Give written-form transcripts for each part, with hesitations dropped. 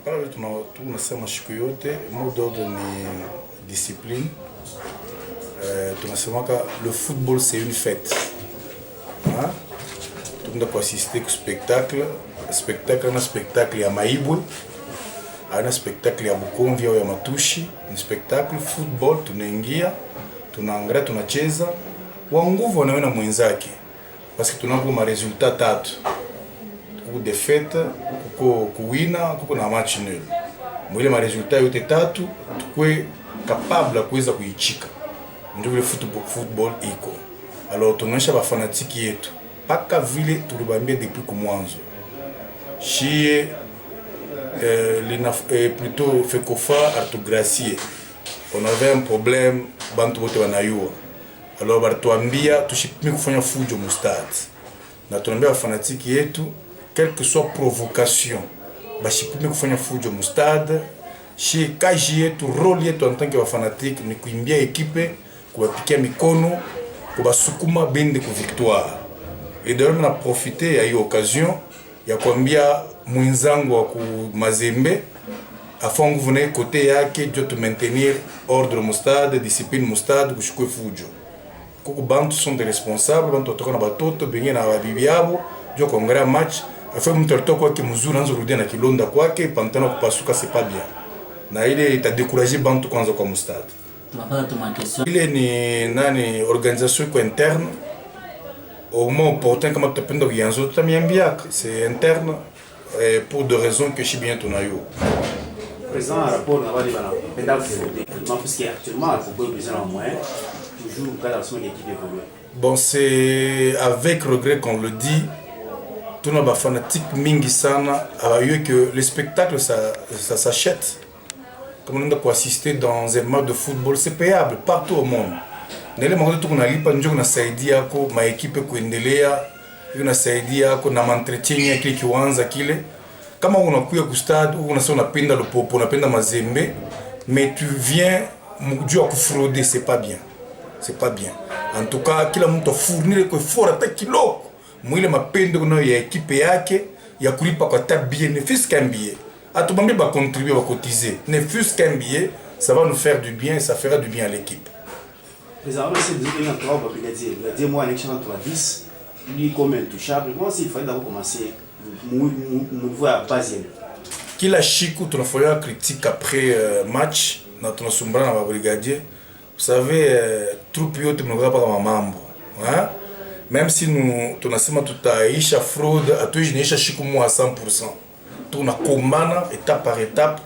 pale tunasema siku yote mot d'ordre ni discipline. Tunasemaka le football c'est une fête. Hein? Tunaenda kuassister ku spectacle na spectacle ya Maibwe, ana spectacle ya Bukomvi au ya Matushi, ni spectacle football. Tunaingia, tunaangalia, tunacheza wa nguvu wanaona mwenzake, parce que tunakuwa ma resultat tatu: kuko défaite, kuko kuwina, kuko na match nul. Mwile ma resultat yote tatu tukwe capable kuweza kuichika, ndio vile football iko. Alors tunaonyesha ba fanatiki yetu paka vile tulibambia depuis kumwanzo chie plutôt Fekofa Artogracie, on avait un problème bantu wote wanayua. Alors baratuambia tushipime kufanya fujo mu stade, na tunaambia fanatiki yetu quelle que soit provocation bashipime kufanya fujo mu stade. Chez kaji yetu, role yetu en tant que fanatiki ni kuimbia ekipe, kuwapikia mikono, kubasukuma bende ku victoire. Et d'ailleurs on a profité à une occasion ya kuambia mwenzangu wa ku Mazembe afin que vous venez côté yake je te maintenir ordre mu stade, discipline mu stade, kushukwe fujo. Kuko bantu sont des responsables, bantu toka na batoto benye na babibi yabo jo kuangalia match afin mtu alitoka kwake mzuri anzo rudia na kilonda kwake pantana kupasuka, c'est pas bien. Na ile ita décourager bantu kwanza kwa mu stade. Ile ni nani organisation ko interne au moment opportun kama tutapenda kuanza tutamiambiaka, c'est interne pour des raisons que je bien tonayo. Présent rapport na bali bana penda kufude parce que actuellement il faut besoin en moins toujours quand la son équipe évolue. Bon, c'est avec regret qu'on le dit, tout na ba fanatique mingi sana abayo que le spectacle ça s'achète. Comme on a pour assister dans un match de football, c'est payable partout au monde. Nele mwanzo tu kuna lipa njoo na saidia yako ma equipe kuendelea, na saidia yako na entretien yake kiwanza kile. Kama unakuya ku stade ou unasema unapenda Lupopo, unapenda Mazembe, mais tu viens mjuu ya kufrauder, c'est pas bien. C'est pas bien. En tout cas, kila mtu fournir kwa effort hata kiloko. Mwile mapendo kuna ya equipe yake ya kulipa kwa tabie ne fils qu'un billet. Atubambi ba contribuer, ba cotiser. Ne fût-ce qu'un billet, ça va nous faire du bien et ça fera du bien à l'équipe. Les armes c'est des gens qui ont dire le dis-moi l'élection entre 10 lui comme intouchable. Moi aussi il fallait d'abord commencer nous voir base. Kila shiku tunafanya critique après match na tunasumbana na brigadier. Vous savez troupe yote mnakuwa kama mambo, hein? Même si nous tunasema tutaisha fraude, atuisha shiku mo à 100%. Tunakombana étape par étape.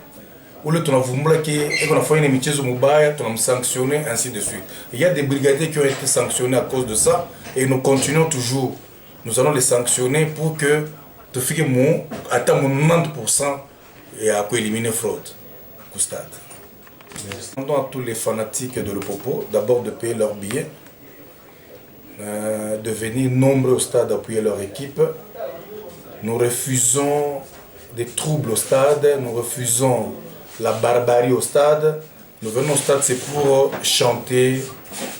Ule tunavumbula ki eko nafanya ni michezo mubaya, tunamsanctionner ainsi de suite. Il y a des brigadiers qui ont été sanctionnés à cause de ça et nous continuons toujours. Nous allons les sanctionner pour que tu fiques mon atteint 90% et à éliminer fraude au stade. Nous demandons à tous les fanatiques de Lupopo d'abord de payer leurs billets, de venir nombreux au stade appuyer leur équipe. Nous refusons des troubles au stade, nous refusons la barbarie au stade. Nous venons au stade, c'est pour chanter,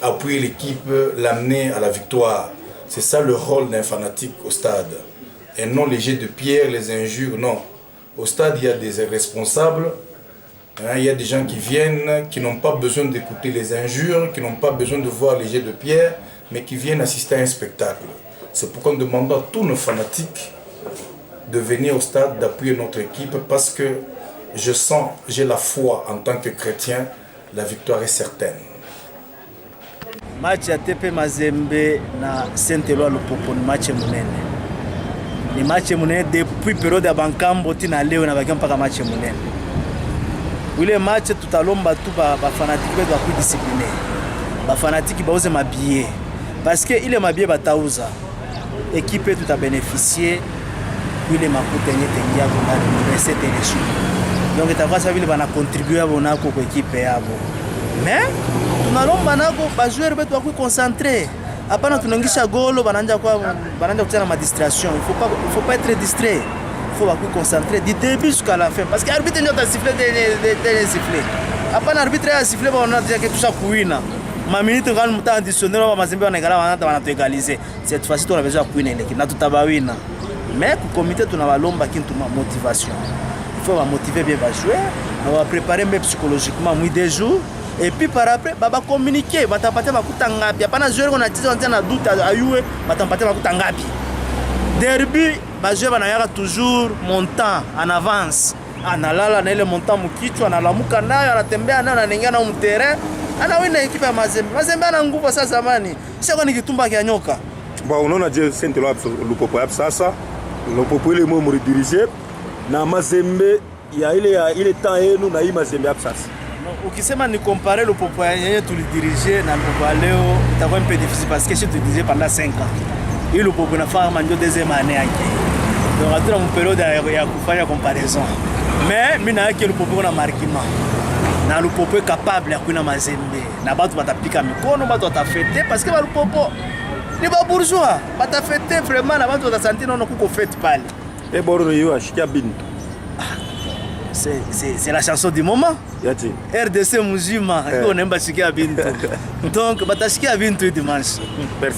appuyer l'équipe, l'amener à la victoire. C'est ça le rôle d'un fanatique au stade. Et non les jets de pierre, les injures, non. Au stade, il y a des responsables, hein, il y a des gens qui viennent, qui n'ont pas besoin d'écouter les injures, qui n'ont pas besoin de voir les jets de pierre, mais qui viennent assister à un spectacle. C'est pourquoi nous demandons à tous nos fanatiques de venir au stade, d'appuyer notre équipe, parce que je sens, j'ai la foi en tant que chrétien, la victoire est certaine. Match ya TP Mazembe na Saint-Éloi Lupopo ni match munene. Ni match munene depuis période ya bankambo tina leo na bakia mpaka match munene. Ule match tutalomba tu ba fanatiki betu ba kudiscipliner. Ba fanatiki bauze mabillet parce que ile mabillet batauza équipe tout a bénéficié ile makuta nyete ngia kwa ndani cette élection. Donc itakuwa ça vile bana contribuer bonako kwa équipe yabo. Mais tunalomba nako ba joueur betu wa concentrer. Hapana tunaingisha golo bananja kutana ma distraction. Il faut pas être distrait. Il faut ba concentrer du début jusqu'à la fin parce que l'arbitre ndio siffler de siffler. Hapana arbitre a siffler ba on dit que tout ça kuina. Ma minute quand muta additionnel ba Mazembe wanagala wana égaliser. Cette fois-ci tu as besoin de kuina l'équipe na tutabawina. Mais le comité tunabalomba kintu ma motivation. Il faut motiver bien les joueurs, on va préparer même psychologiquement 2 jours. Et puis par après, baba communiquer, batapatia makuta ngapi. Hapana joueur on a dit on a doute ayue, batapatia makuta ngapi. Derby, ba joueur banayaka toujours montant en avance. Analala na ile montant mukichwa, analamuka nayo, anatembea nayo, anaingia na terrain. Anawina ekipa ya Mazembe. Mazembe ana nguvu sasa zamani. Sio ni kitumba kia nyoka. Bon, unaona je Saint-Eloi Lupopo hapo sasa. Lupopo ile mwe mridiriger na Mazembe ya ile temps yenu na hii Mazembe hapo sasa. Ukisema ni comparer Lupopo yenyewe tulidiriger na Lupopo leo itakuwa un peu difficile parce que je te disais pendant 5 ans. Hii Lupopo inafaa manjo deuxième année yake. Donc hatuna mperiode ya kufanya comparaison. Mais mimi na yake Lupopo na marquement. Na Lupopo est capable ya kuina Mazembe. Na batu batapika mikono, batu batafete parce que ba Lupopo ni ba bourgeois, batafete vraiment na batu batasentir non kuko fete pale. Et Boro yo ashikia Bintu. C'est la chanson du moment. Yati. RDC Mujima, on aime shikia Bintu. Donc batashikia Bintu dimanche.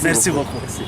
Merci beaucoup. Merci.